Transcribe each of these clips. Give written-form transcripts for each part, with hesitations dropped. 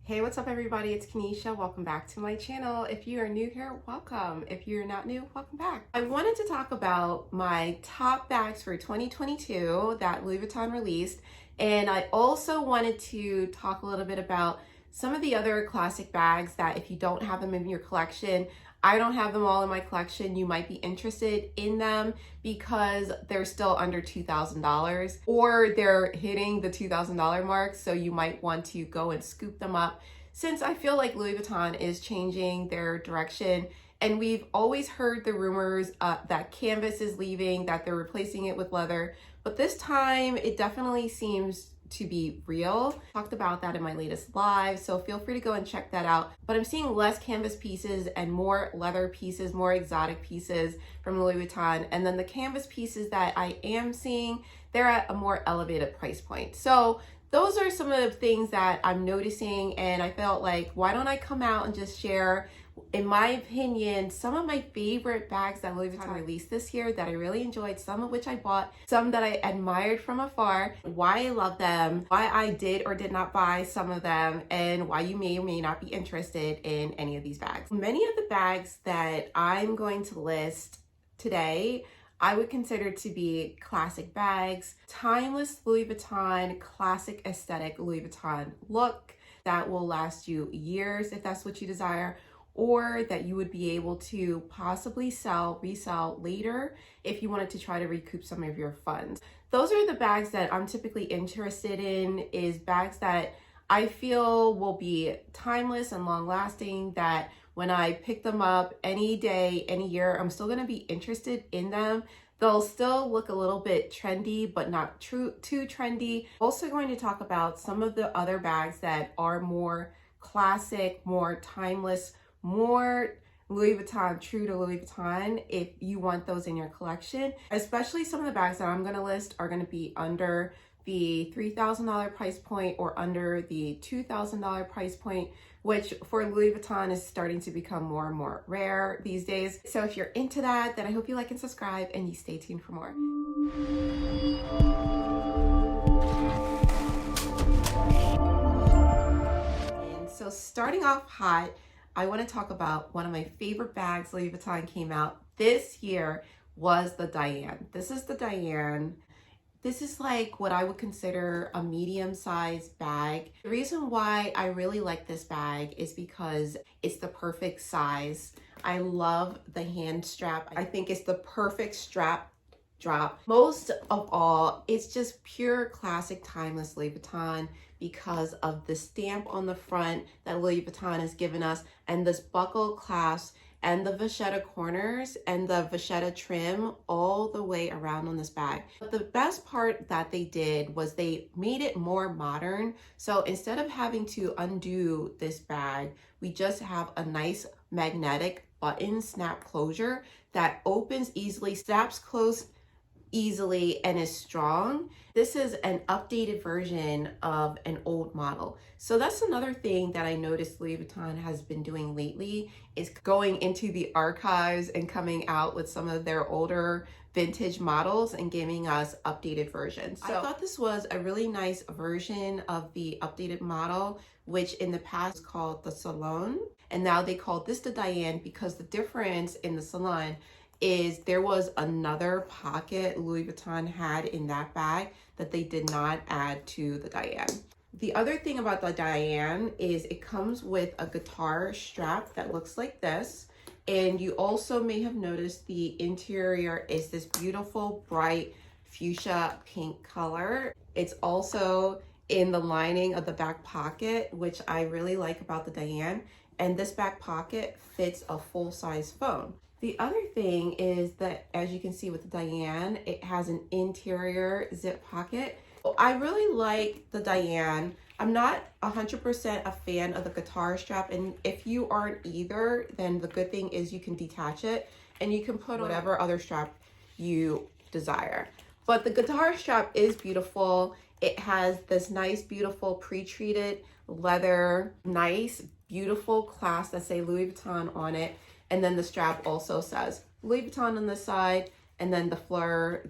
Hey, what's up everybody? It's Kenesha. Welcome back to my channel. If you are new here, welcome. If you're not new, welcome back. I wanted to talk about my top bags for 2022 that Louis Vuitton released. And I also wanted to talk a little bit about some of the other classic bags that if you don't have them in your collection, I don't have them all in my collection. You might be interested in them because they're still under $2,000 or they're hitting the $2,000 mark. So you might want to go and scoop them up since I feel like Louis Vuitton is changing their direction. And we've always heard the rumors that canvas is leaving, that they're replacing it with leather. But this time it definitely seems to be real. Talked about that in my latest live, so feel free to go and check that out. But I'm seeing less canvas pieces and more leather pieces, more exotic pieces from Louis Vuitton. And then the canvas pieces that I am seeing, they're at a more elevated price point. So those are some of the things that I'm noticing, and I felt like, why don't I come out and just share, in my opinion, some of my favorite bags that Louis Vuitton released this year that I really enjoyed, some of which I bought, some that I admired from afar, why I love them, why I did or did not buy some of them, and why you may or may not be interested in any of these bags. Many of the bags that I'm going to list today I would consider to be classic bags, timeless Louis Vuitton, classic aesthetic Louis Vuitton look that will last you years if that's what you desire, or that you would be able to possibly resell later if you wanted to try to recoup some of your funds. Those are the bags that I'm typically interested in, is bags that I feel will be timeless and long lasting, that when I pick them up any day, any year, I'm still gonna be interested in them. They'll still look a little bit trendy, but not too trendy. Also going to talk about some of the other bags that are more classic, more timeless, more Louis Vuitton, true to Louis Vuitton, if you want those in your collection. Especially some of the bags that I'm gonna list are gonna be under the $3,000 price point or under the $2,000 price point, which for Louis Vuitton is starting to become more and more rare these days. So if you're into that, then I hope you like and subscribe and you stay tuned for more. And so starting off hot, I want to talk about one of my favorite bags Louis Vuitton came out this year was the Diane. This is the Diane. This is like what I would consider a medium-sized bag. The reason why I really like this bag is because it's the perfect size. I love the hand strap. I think it's the perfect strap drop. Most of all, it's just pure classic timeless Louis Vuitton because of the stamp on the front that Louis Vuitton has given us, and this buckle clasp and the vachetta corners and the vachetta trim all the way around on this bag. But the best part that they did was they made it more modern. So instead of having to undo this bag, we just have a nice magnetic button snap closure that opens easily, snaps closed easily, and is strong. This is an updated version of an old model. So that's another thing that I noticed Louis Vuitton has been doing lately, is going into the archives and coming out with some of their older vintage models and giving us updated versions. So I thought this was a really nice version of the updated model, which in the past was called the Salon, and now they call this the Diane, because the difference in the Salon is there was another pocket Louis Vuitton had in that bag that they did not add to the Diane. The other thing about the Diane is it comes with a guitar strap that looks like this. And you also may have noticed the interior is this beautiful bright fuchsia pink color. It's also in the lining of the back pocket, which I really like about the Diane. And this back pocket fits a full-size phone. The other thing is that, as you can see with the Diane, it has an interior zip pocket. I really like the Diane. I'm not 100% a fan of the guitar strap, and if you aren't either, then the good thing is you can detach it and you can put whatever other strap you desire. But the guitar strap is beautiful. It has this nice, beautiful pre-treated leather, nice, beautiful clasp that say Louis Vuitton on it. And then the strap also says Louis Vuitton on this side, and then the fleur,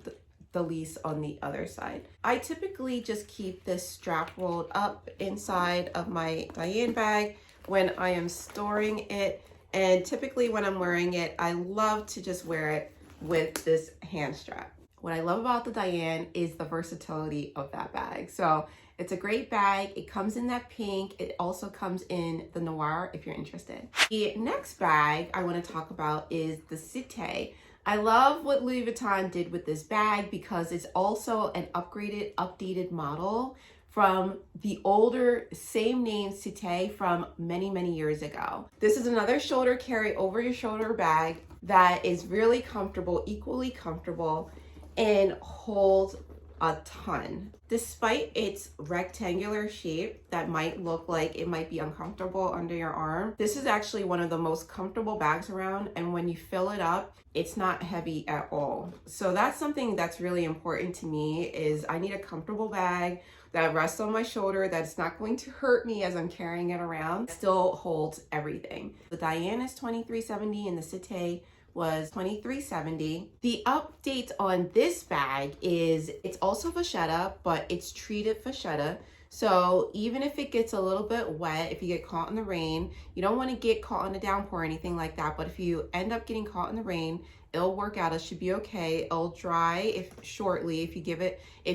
the least on the other side. I typically just keep this strap rolled up inside of my Diane bag when I am storing it. And typically when I'm wearing it, I love to just wear it with this hand strap. What I love about the Diane is the versatility of that bag. So it's a great bag. It comes in that pink. It also comes in the noir if you're interested. The next bag I want to talk about is the Cité. I love what Louis Vuitton did with this bag because it's also an upgraded, updated model from the older same name Cité from many, many years ago. This is another shoulder carry over your shoulder bag that is really comfortable, equally comfortable, and holds a ton. Despite its rectangular shape that might look like it might be uncomfortable under your arm, this is actually one of the most comfortable bags around, and when you fill it up, it's not heavy at all. So that's something that's really important to me, is I need a comfortable bag that rests on my shoulder, that's not going to hurt me as I'm carrying it around, still holds everything. The Diane is $23.70 and the Cité was $23.70. The update on this bag is it's also vachetta, but it's treated vachetta. So even if it gets a little bit wet, if you get caught in the rain, you don't want to get caught in a downpour or anything like that. But if you end up getting caught in the rain, it'll work out. It should be okay. It'll dry shortly if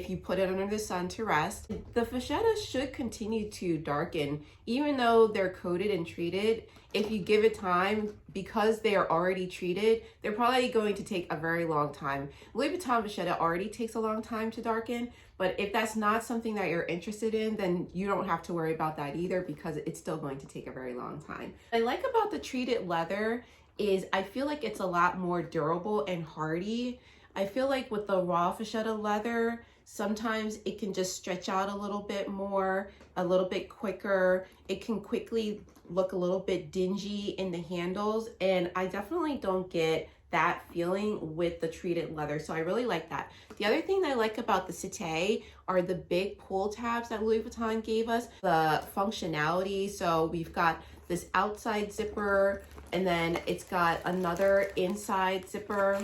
you put it under the sun to rest. The vachetta should continue to darken, even though they're coated and treated. If you give it time, because they are already treated, they're probably going to take a very long time. Louis Vuitton vachetta already takes a long time to darken, but if that's not something that you're interested in, then you don't have to worry about that either, because it's still going to take a very long time. What I like about the treated leather is I feel like it's a lot more durable and hardy. I feel like with the raw vachetta leather, sometimes it can just stretch out a little bit more, a little bit quicker. It can quickly look a little bit dingy in the handles, and I definitely don't get that feeling with the treated leather. So I really like that. The other thing that I like about the Cité are the big pull tabs that Louis Vuitton gave us, the functionality. So we've got this outside zipper, and then it's got another inside zipper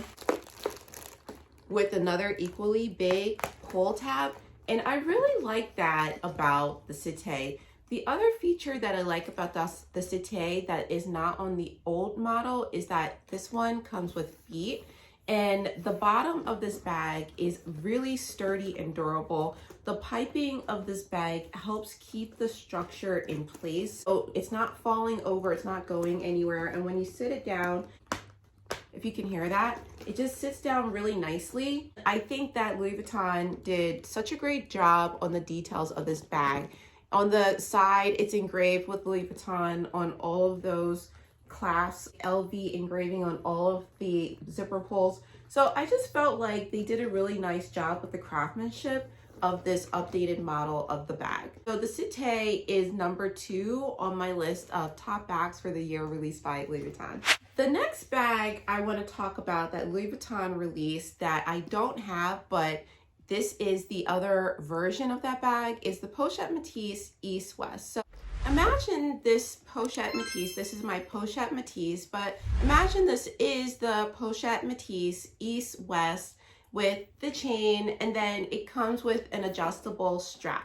with another equally big pull tab. And I really like that about the Cité. The other feature that I like about the Cité that is not on the old model is that this one comes with feet, and the bottom of this bag is really sturdy and durable. The piping of this bag helps keep the structure in place, so it's not falling over, it's not going anywhere. And when you sit it down, if you can hear that, it just sits down really nicely. I think that Louis Vuitton did such a great job on the details of this bag. On the side, it's engraved with Louis Vuitton on all of those clasps, LV engraving on all of the zipper pulls. So I just felt like they did a really nice job with the craftsmanship of this updated model of the bag. So the Cité is number 2 on my list of top bags for the year released by Louis Vuitton. The next bag I want to talk about that Louis Vuitton released that I don't have, but this is the other version of that bag, is the Pochette Metis East West. So imagine this Pochette Metis. This is my Pochette Metis, but imagine this is the Pochette Metis East West with the chain, and then it comes with an adjustable strap.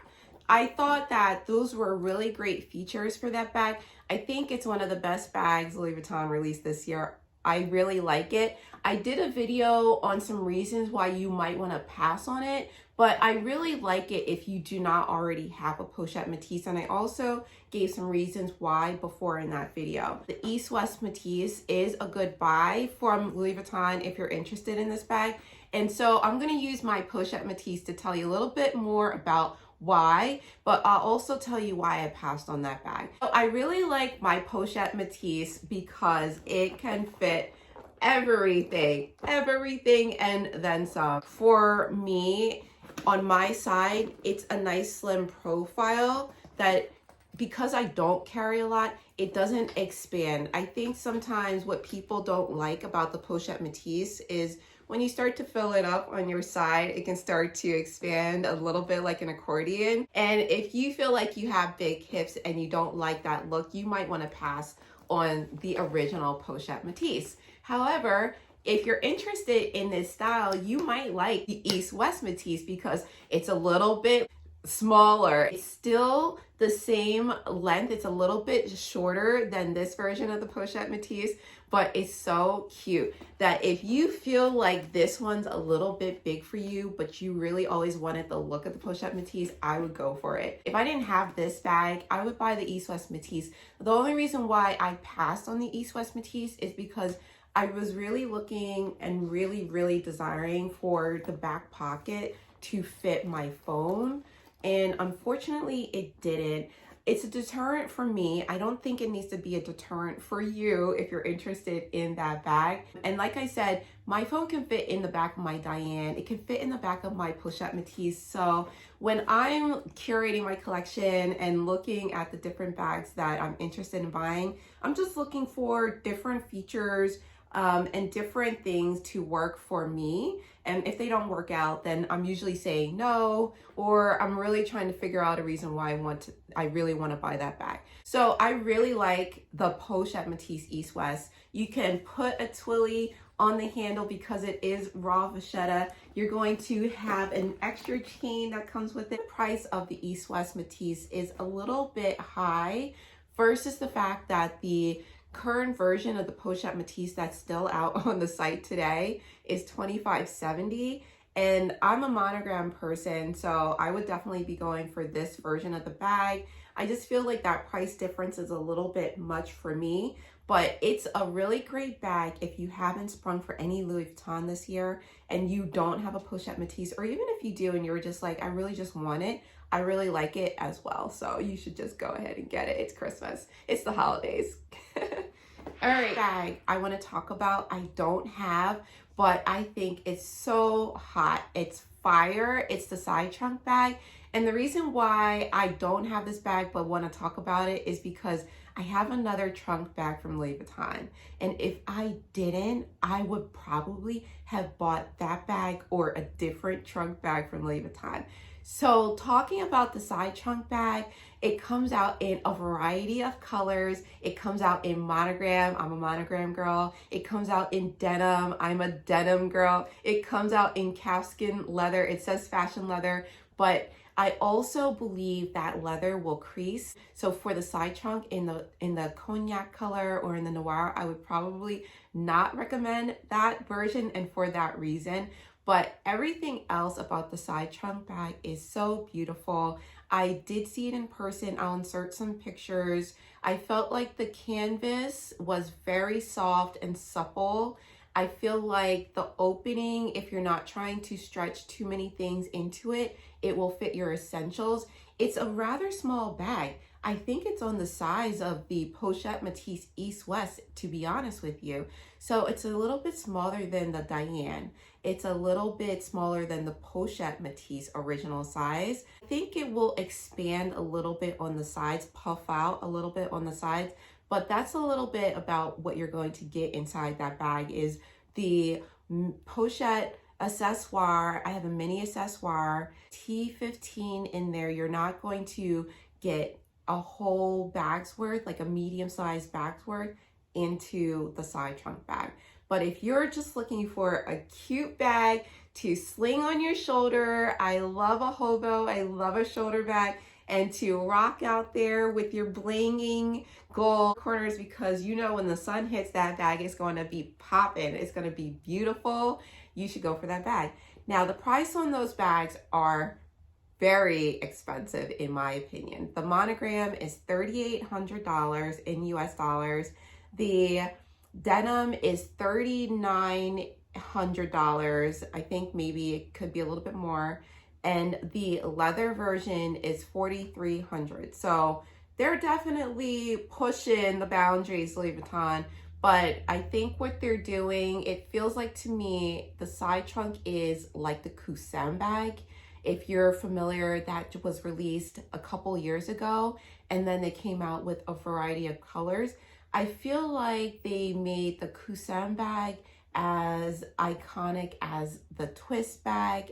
I thought that those were really great features for that bag. I think it's one of the best bags Louis Vuitton released this year. I really like it. I did a video on some reasons why you might want to pass on it, but I really like it if you do not already have a Pochette Metis, and I also gave some reasons why before in that video. The East West Metis is a good buy from Louis Vuitton if you're interested in this bag, and so I'm going to use my Pochette Metis to tell you a little bit more about why, but I'll also tell you why I passed on that bag. So I really like my Pochette Metis because it can fit everything and then some. For me, on my side, it's a nice slim profile that, because I don't carry a lot, it doesn't expand. I think sometimes what people don't like about the Pochette Metis is when you start to fill it up on your side, it can start to expand a little bit like an accordion. And if you feel like you have big hips and you don't like that look, you might want to pass on the original Pochette Metis. However, If you're interested in this style, you might like the East-West Metis because it's a little bit smaller. It's still the same length. It's a little bit shorter than this version of the Pochette Metis, but it's so cute that if you feel like this one's a little bit big for you, but you really always wanted the look of the Pochette Metis, I would go for it. If I didn't have this bag, I would buy the East-West Metis. The only reason why I passed on the East-West Metis is because I was really looking and really desiring for the back pocket to fit my phone. And unfortunately, it didn't. It's a deterrent for me. I don't think it needs to be a deterrent for you if you're interested in that bag. And like I said, my phone can fit in the back of my Diane. It can fit in the back of my Pochette Metis. So when I'm curating my collection and looking at the different bags that I'm interested in buying, I'm just looking for different features and different things to work for me. And if they don't work out, then I'm usually saying no, or I'm really trying to figure out a reason why I really want to buy that bag. So I really like the Pochette Metis East-West. You can put a twilly on the handle because it is raw vachetta. You're going to have an extra chain that comes with it. The price of the East-West Metis is a little bit high versus the fact that the current version of the Pochette Metis that's still out on the site today is $25.70, and I'm a monogram person, so I would definitely be going for this version of the bag. I just feel like that price difference is a little bit much for me, but it's a really great bag if you haven't sprung for any Louis Vuitton this year and you don't have a Pochette Metis, or even if you do and you're just like, I really just want it, I really like it as well. So you should just go ahead and get it. It's Christmas. It's the holidays. All right, bag I want to talk about, I don't have, but I think it's so hot. It's fire. It's the side trunk bag. And the reason why I don't have this bag but want to talk about it is because I have another trunk bag from Louis Vuitton. And if I didn't, I would probably have bought that bag or a different trunk bag from Louis Vuitton. So talking about the side trunk bag, it comes out in a variety of colors. It comes out in monogram. I'm a monogram girl. It comes out in denim. I'm a denim girl. It comes out in calfskin leather. It says fashion leather, but I also believe that leather will crease. So for the side trunk in the cognac color or in the noir, I would probably not recommend that version, and for that reason. But everything else about the side trunk bag is so beautiful. I did see it in person. I'll insert some pictures. I felt like the canvas was very soft and supple. I feel like the opening, if you're not trying to stretch too many things into it, it will fit your essentials. It's a rather small bag. I think it's on the size of the Pochette Metis East-West, to be honest with you. So it's a little bit smaller than the Diane. It's a little bit smaller than the Pochette Metis original size. I think it will expand a little bit on the sides, puff out a little bit on the sides, but that's a little bit about what you're going to get inside that bag is the Pochette accessoire. I have a mini accessoire, T15 in there. You're not going to get a whole bag's worth, like a medium-sized bag's worth, into the side trunk bag. But if you're just looking for a cute bag to sling on your shoulder, I love a Hobo, I love a shoulder bag, and to rock out there with your blinging gold corners, because you know when the sun hits that bag, it's going to be popping. It's going to be beautiful. You should go for that bag. Now, the price on those bags are very expensive in my opinion. The monogram is $3,800 in US dollars. The denim is $3,900. I think maybe it could be a little bit more. And the leather version is $4,300. So they're definitely pushing the boundaries, Louis Vuitton. But I think what they're doing, it feels like to me, the side trunk is like the Cousin bag. If you're familiar, that was released a couple years ago, and then they came out with a variety of colors. I feel like they made the Cousin bag as iconic as the twist bag,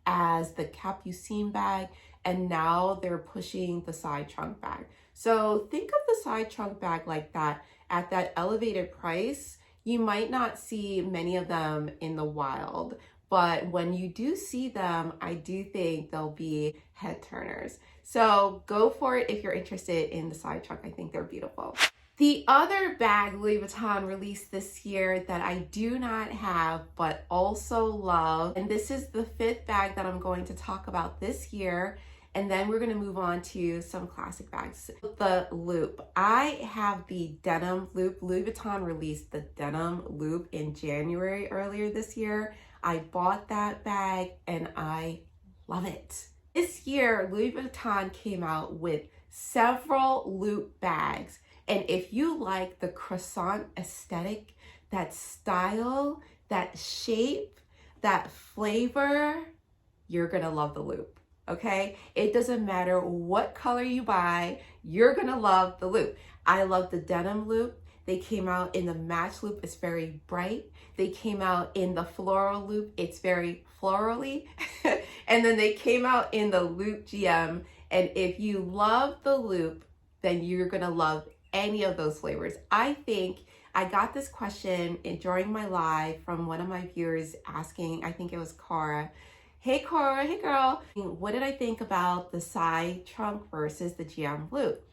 as the Capucine bag, and now they're pushing the side trunk bag. So think of the side trunk bag like that. At that elevated price, You might not see many of them in the wild, but when you do see them, I do think they'll be head turners. So go for it if you're interested in the side trunk. I think they're beautiful. The other bag Louis Vuitton released this year that I do not have but also love, and this is the 5th bag that I'm going to talk about this year, and then we're going to move on to some classic bags. The loop. I have the denim loop. Louis Vuitton released the denim loop in January earlier this year. I bought that bag and I love it. This year, Louis Vuitton came out with several loop bags. And if you like the croissant aesthetic, that style, that shape, that flavor, you're gonna love the loop, okay? It doesn't matter what color you buy, you're gonna love the loop. I love the denim loop. They came out in the match loop, it's very bright. They came out in the floral loop, it's very florally. And then they came out in the loop GM. And if you love the loop, then you're gonna love any of those flavors. I think I got this question during my live from one of my viewers asking, I think it was Cora. Hey Cora, hey girl, what did I think about the side trunk versus the GM loop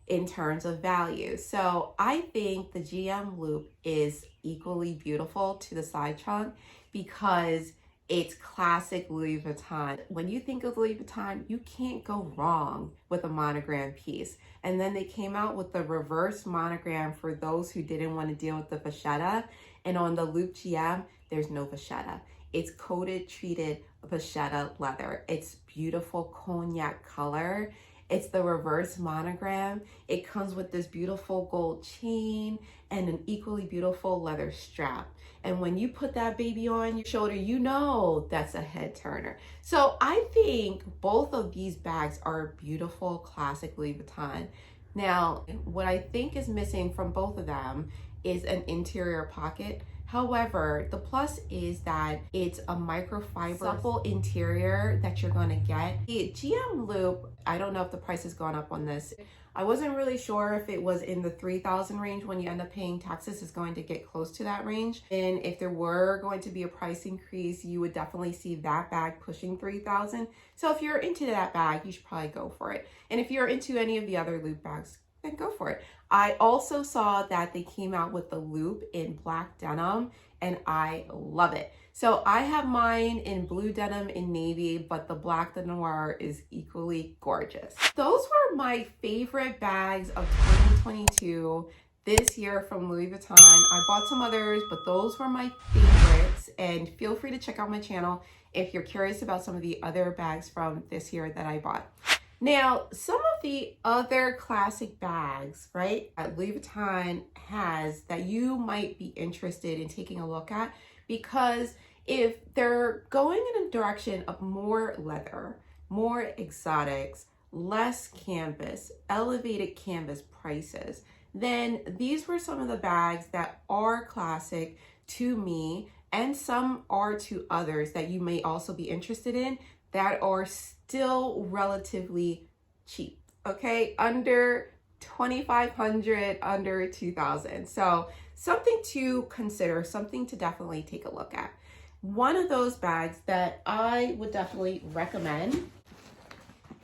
in terms of value? So I think the GM loop is equally beautiful to the side trunk because it's classic Louis Vuitton. When you think of Louis Vuitton, you can't go wrong with a monogram piece. And then they came out with the reverse monogram for those who didn't want to deal with the vachetta. And on the Loop GM, there's no vachetta. It's coated, treated vachetta leather. It's beautiful cognac color. It's the reverse monogram. It comes with this beautiful gold chain and an equally beautiful leather strap. And when you put that baby on your shoulder, you know that's a head turner. So I think both of these bags are beautiful, classic Louis Vuitton. Now, what I think is missing from both of them is an interior pocket. However, the plus is that it's a microfiber supple interior that you're going to get. The GM loop, I don't know if the price has gone up on this. I wasn't really sure if it was in the 3,000 range. When you end up paying taxes, it's going to get close to that range. And if there were going to be a price increase, you would definitely see that bag pushing 3,000. So if you're into that bag, you should probably go for it. And if you're into any of the other loop bags, then go for it. I also saw that they came out with the loop in black denim and I love it. So I have mine in blue denim and navy, but the black de noir is equally gorgeous. Those were my favorite bags of 2022 this year from Louis Vuitton. I bought some others, but those were my favorites. And feel free to check out my channel if you're curious about some of the other bags from this year that I bought. Now, some of the other classic bags, right, that Louis Vuitton has that you might be interested in taking a look at, because if they're going in a direction of more leather, more exotics, less canvas, elevated canvas prices, then these were some of the bags that are classic to me, and some are to others that you may also be interested in that are still relatively cheap, okay? Under 2,500, under 2,000. So something to consider, something to definitely take a look at. One of those bags that I would definitely recommend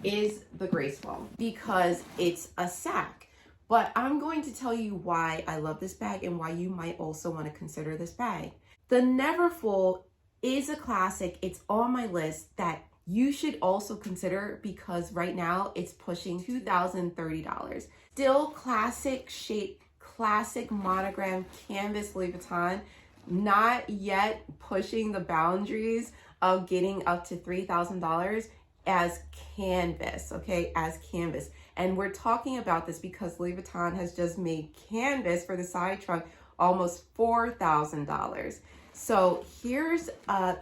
is the Graceful because it's a sack. But I'm going to tell you why I love this bag and why you might also want to consider this bag. The Neverfull is a classic. It's on my list that you should also consider because right now it's pushing $2,030. Still classic shape, classic monogram canvas Louis Vuitton, not yet pushing the boundaries of getting up to $3,000 as canvas, okay, as canvas. And we're talking about this because Louis Vuitton has just made canvas for the side trunk almost $4,000. So here's a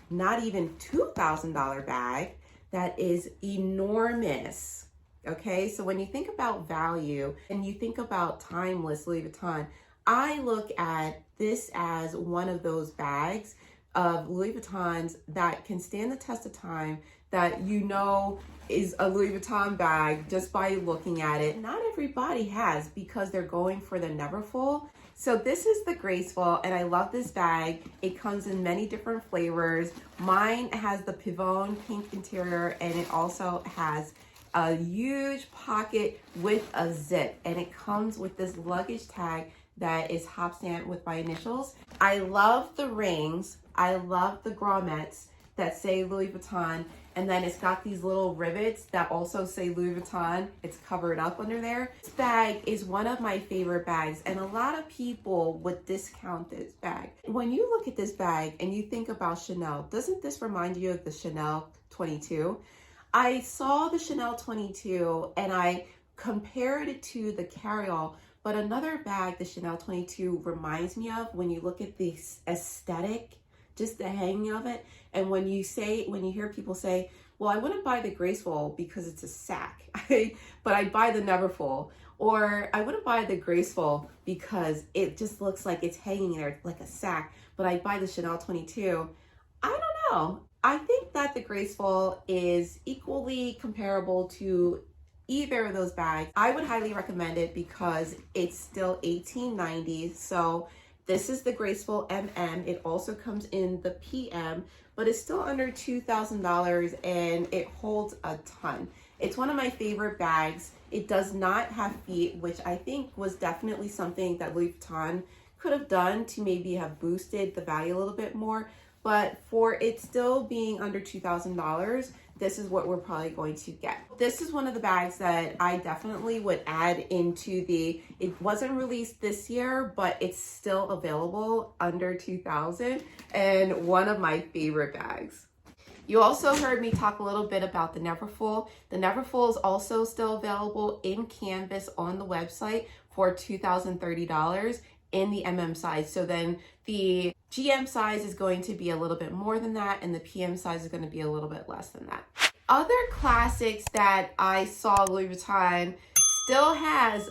not even $2,000 bag that is enormous. Okay, so when you think about value and you think about timeless Louis Vuitton, I look at this as one of those bags of Louis Vuittons that can stand the test of time, that you know is a Louis Vuitton bag just by looking at it. Not everybody has, because they're going for the Neverfull. So this is the Graceful, and I love this bag. It comes in many different flavors. Mine has the Pivot pink interior, and it also has a huge pocket with a zip, and it comes with this luggage tag that is hop stamped with my initials. I love the rings. I love the grommets that say Louis Vuitton, and then it's got these little rivets that also say Louis Vuitton. It's covered up under there. This bag is one of my favorite bags, and a lot of people would discount this bag. When you look at this bag and you think about Chanel, doesn't this remind you of the Chanel 22? I saw the Chanel 22 and I compared it to the carryall, but another bag the Chanel 22 reminds me of when you look at the aesthetic, just the hanging of it. And when you hear people say, well, I wouldn't buy the Graceful because it's a sack, but I'd buy the Neverfull. Or I wouldn't buy the Graceful because it just looks like it's hanging there like a sack, but I'd buy the Chanel 22. I don't know. I think that the Graceful is equally comparable to either of those bags. I would highly recommend it because it's still $18.90. So this is the Graceful MM. It also comes in the PM, but it's still under $2,000 and it holds a ton. It's one of my favorite bags. It does not have feet, which I think was definitely something that Louis Vuitton could have done to maybe have boosted the value a little bit more. But for it still being under $2,000, this is what we're probably going to get. This is one of the bags that I definitely would add into it wasn't released this year, but it's still available under $2,000 and one of my favorite bags. You also heard me talk a little bit about the Neverfull. The Neverfull is also still available in canvas on the website for $2,030 in the MM size. So then the GM size is going to be a little bit more than that, and the PM size is going to be a little bit less than that. Other classics that I saw Louis Vuitton still has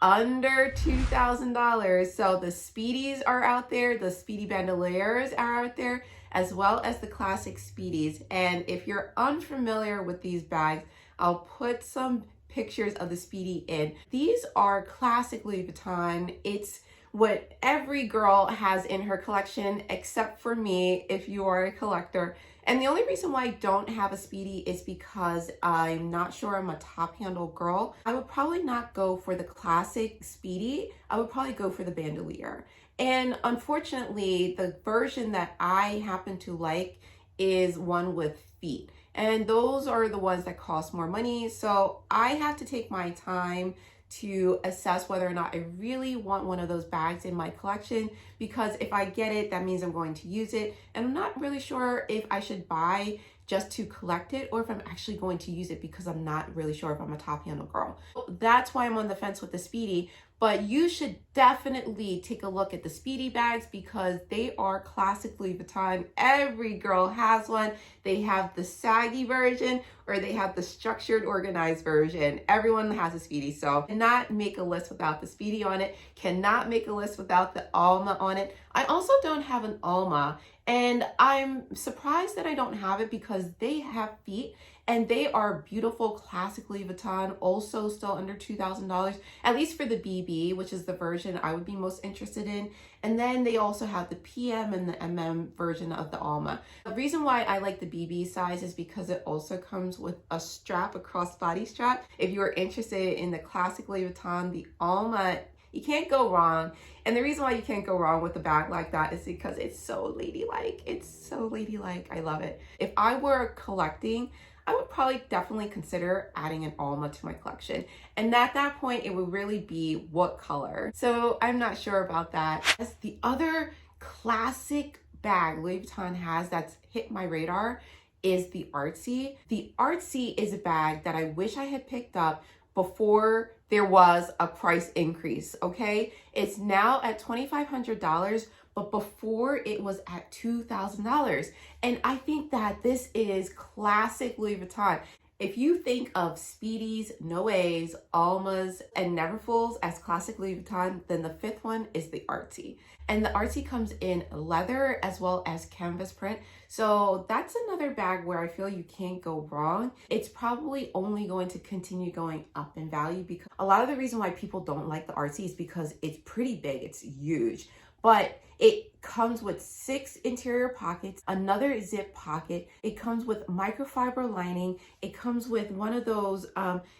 under $2,000. So the Speedies are out there, the Speedy bandoliers are out there, as well as the classic Speedies. And if you're unfamiliar with these bags, I'll put some pictures of the Speedy in. These are classic Louis Vuitton. It's what every girl has in her collection, except for me, if you are a collector. And the only reason why I don't have a Speedy is because I'm not sure I'm a top handle girl. I would probably not go for the classic Speedy. I would probably go for the bandolier. And unfortunately, the version that I happen to like is one with feet. And those are the ones that cost more money. So I have to take my time to assess whether or not I really want one of those bags in my collection, because if I get it, that means I'm going to use it. And I'm not really sure if I should buy just to collect it or if I'm actually going to use it, because I'm not really sure if I'm a top handle girl. That's why I'm on the fence with the Speedy. But you should definitely take a look at the Speedy bags because they are classic Louis Vuitton. Every girl has one. They have the saggy version or they have the structured, organized version. Everyone has a Speedy. So cannot make a list without the Speedy on it. Cannot make a list without the Alma on it. I also don't have an Alma, and I'm surprised that I don't have it because they have feet. And they are beautiful, classic Louis Vuitton, also still under $2,000, at least for the BB, which is the version I would be most interested in. And then they also have the PM and the MM version of the Alma. The reason why I like the BB size is because it also comes with a strap, a crossbody strap. If you are interested in the classic Louis Vuitton, the Alma, you can't go wrong. And the reason why you can't go wrong with a bag like that is because it's so ladylike. It's so ladylike. I love it. If I were collecting, I would probably definitely consider adding an Alma to my collection. And at that point, it would really be what color. So I'm not sure about that. As the other classic bag Louis Vuitton has that's hit my radar is the Artsy. The Artsy is a bag that I wish I had picked up before there was a price increase, okay? It's now at $2,500, but before it was at $2,000. And I think that this is classic Louis Vuitton. If you think of Speedies, Noes, Almas, and Neverfulls as classic Louis Vuitton, then the fifth one is the Artsy. And the Artsy comes in leather as well as canvas print. So that's another bag where I feel you can't go wrong. It's probably only going to continue going up in value because a lot of the reason why people don't like the Artsy is because it's pretty big, it's huge. But it comes with 6 interior pockets, another zip pocket. It comes with microfiber lining. It comes with one of those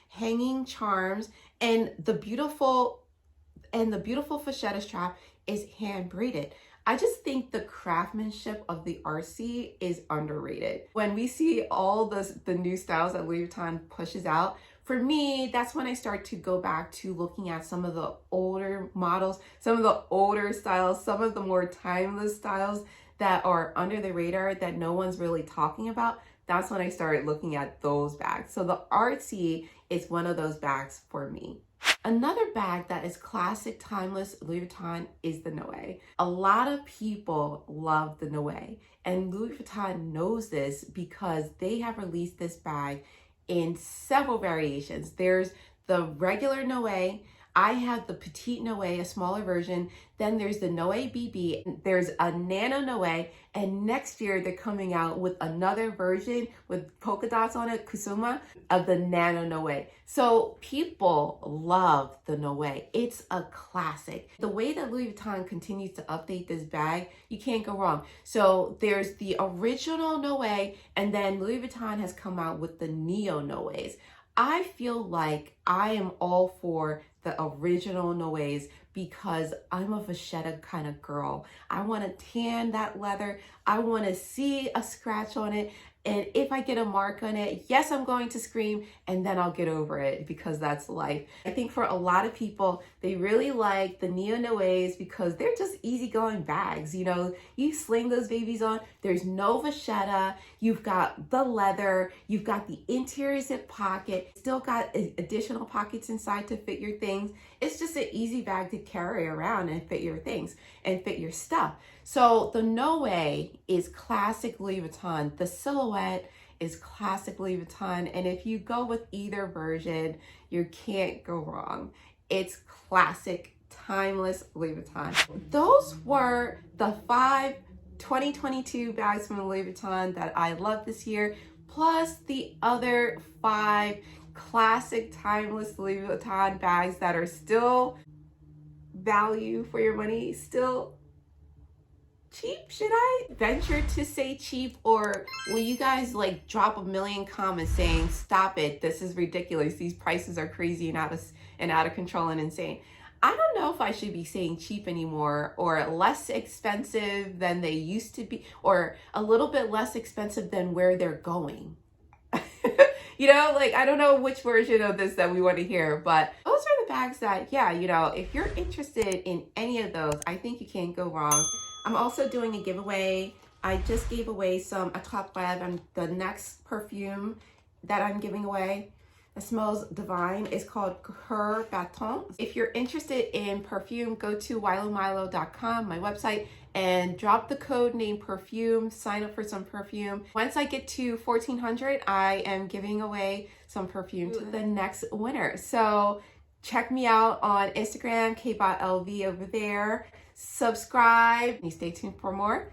hanging charms, and the beautiful Pochette strap is hand braided. I just think the craftsmanship of the Artsy is underrated. When we see all the new styles that Louis Vuitton pushes out, for me, that's when I start to go back to looking at some of the older models, some of the older styles, some of the more timeless styles that are under the radar that no one's really talking about. That's when I started looking at those bags. So the Artsy is one of those bags for me. Another bag that is classic, timeless Louis Vuitton is the Noe. A lot of people love the Noe, and Louis Vuitton knows this because they have released this bag in several variations. There's the regular Noe. I have the petite Noe, a smaller version. Then there's the Noe BB. There's a nano Noe, and next year they're coming out with another version with polka dots on it, Kusuma, of the nano Noe. So people love the Noe. It's a classic. The way that Louis Vuitton continues to update this bag, you can't go wrong. So there's the original Noe, and then Louis Vuitton has come out with the neo Noes. I feel like I am all for the original Noes because I'm a vachetta kind of girl. I want to tan that leather. I want to see a scratch on it. And if I get a mark on it, yes, I'm going to scream, and then I'll get over it because that's life. I think for a lot of people, they really like the Neo Noes because they're just easygoing bags. You know, you sling those babies on, there's no vachetta, you've got the leather, you've got the interior zip pocket, still got additional pockets inside to fit your things. It's just an easy bag to carry around and fit your things and fit your stuff. So the Noe is classic Louis Vuitton. The silhouette is classic Louis Vuitton. And if you go with either version, you can't go wrong. It's classic, timeless Louis Vuitton. Those were the 5 2022 bags from Louis Vuitton that I love this year, plus the other 5 classic, timeless Louis Vuitton bags that are still value for your money, still cheap. Should I venture to say cheap, or will you guys like drop a million comments saying stop it, this is ridiculous, these prices are crazy and out of control and insane? I don't know if I should be saying cheap anymore, or less expensive than they used to be, or a little bit less expensive than where they're going. You know, like, I don't know which version of this that we want to hear, but those are the bags that, yeah, you know, if you're interested in any of those, I think you can't go wrong. I'm also doing a giveaway. I just gave away a top 5 on the next perfume that I'm giving away. It smells divine. It's called Curate. If you're interested in perfume, go to wilomilo.com, my website, and drop the code name perfume, sign up for some perfume. Once I get to 1,400, I am giving away some perfume to the next winner. So check me out on Instagram, KBotLV over there. Subscribe and stay tuned for more.